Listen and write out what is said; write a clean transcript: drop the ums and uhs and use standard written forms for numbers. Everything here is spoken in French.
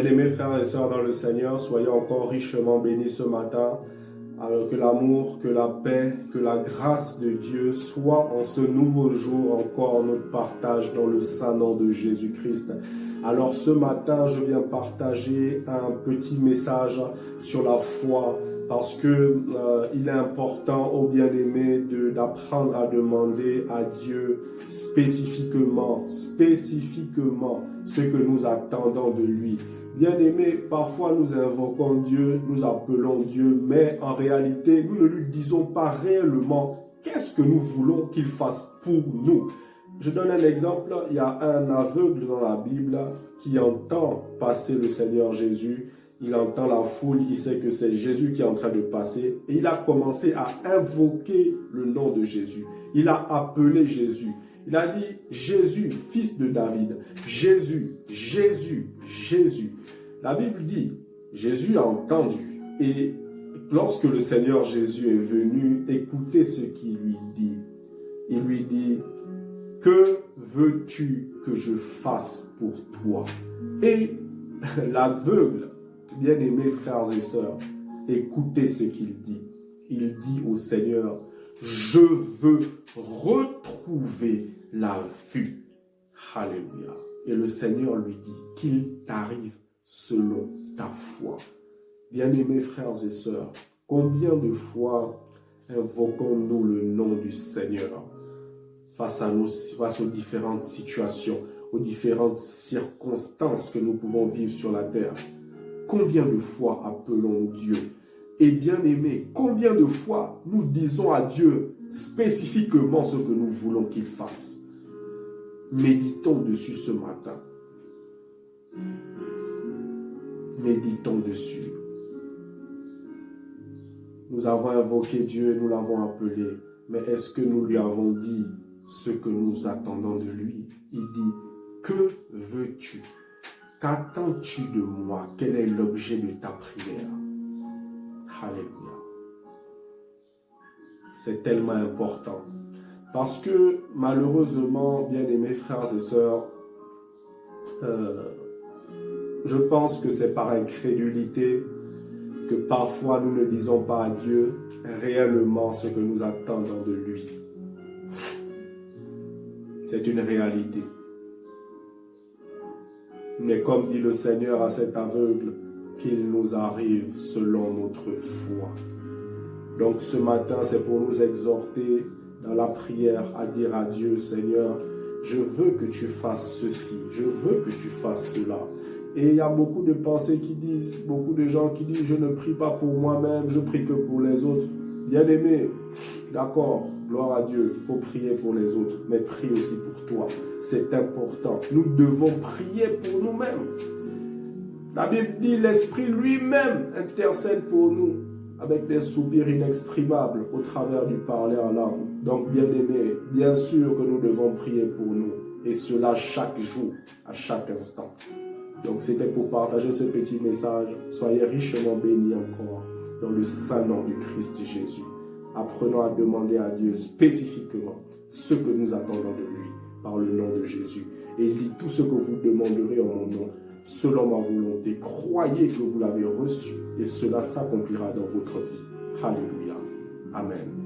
Bien-aimés frères et sœurs dans le Seigneur, soyez encore richement bénis ce matin. Alors que l'amour, que la paix, que la grâce de Dieu soit en ce nouveau jour encore notre partage dans le saint nom de Jésus-Christ. Alors ce matin, je viens partager un petit message sur la foi parce que il est important aux bien-aimés d'apprendre à demander à Dieu spécifiquement ce que nous attendons de lui. Bien-aimés, parfois nous invoquons Dieu, nous appelons Dieu, mais en réalité, nous ne lui disons pas réellement qu'est-ce que nous voulons qu'il fasse pour nous. Je donne un exemple, il y a un aveugle dans la Bible qui entend passer le Seigneur Jésus, il entend la foule, il sait que c'est Jésus qui est en train de passer et il a commencé à invoquer le nom de Jésus. Il a appelé Jésus. Il a dit, Jésus, fils de David, Jésus, Jésus, Jésus. La Bible dit, Jésus a entendu. Et lorsque le Seigneur Jésus est venu, écoutez ce qu'il lui dit. Il lui dit, que veux-tu que je fasse pour toi? Et l'aveugle, bien-aimés frères et sœurs, écoutez ce qu'il dit. Il dit au Seigneur, je veux retrouver la vue. Alléluia. Et le Seigneur lui dit qu'il t'arrive selon ta foi. Bien-aimés frères et sœurs, combien de fois invoquons-nous le nom du Seigneur face aux différentes situations, aux différentes circonstances que nous pouvons vivre sur la terre? Combien de fois appelons Dieu? Et bien aimé, combien de fois nous disons à Dieu spécifiquement ce que nous voulons qu'il fasse? Méditons dessus ce matin. Méditons dessus. Nous avons invoqué Dieu, nous l'avons appelé, mais est-ce que nous lui avons dit ce que nous attendons de lui? Il dit, que veux-tu? Qu'attends-tu de moi? Quel est l'objet de ta prière? Alléluia. C'est tellement important. Parce que malheureusement, bien-aimés frères et sœurs, je pense que c'est par incrédulité que parfois nous ne disons pas à Dieu réellement ce que nous attendons de lui. C'est une réalité. Mais comme dit le Seigneur à cet aveugle, qu'il nous arrive selon notre foi. Donc ce matin, c'est pour nous exhorter dans la prière à dire à Dieu, Seigneur, je veux que tu fasses ceci, je veux que tu fasses cela. Et il y a beaucoup de pensées qui disent, beaucoup de gens qui disent, je ne prie pas pour moi-même, je prie que pour les autres. Bien-aimé, d'accord, gloire à Dieu, il faut prier pour les autres, mais prie aussi pour toi. C'est important. Nous devons prier pour nous-mêmes. La Bible dit, l'Esprit lui-même intercède pour nous avec des soupirs inexprimables au travers du parler en langue. Donc, bien-aimés, bien sûr que nous devons prier pour nous. Et cela chaque jour, à chaque instant. Donc, c'était pour partager ce petit message. Soyez richement bénis encore dans le saint nom du Christ Jésus. Apprenons à demander à Dieu spécifiquement ce que nous attendons de lui par le nom de Jésus. Et il dit tout ce que vous demanderez en mon nom, selon ma volonté. Croyez que vous l'avez reçu et cela s'accomplira dans votre vie. Alléluia. Amen.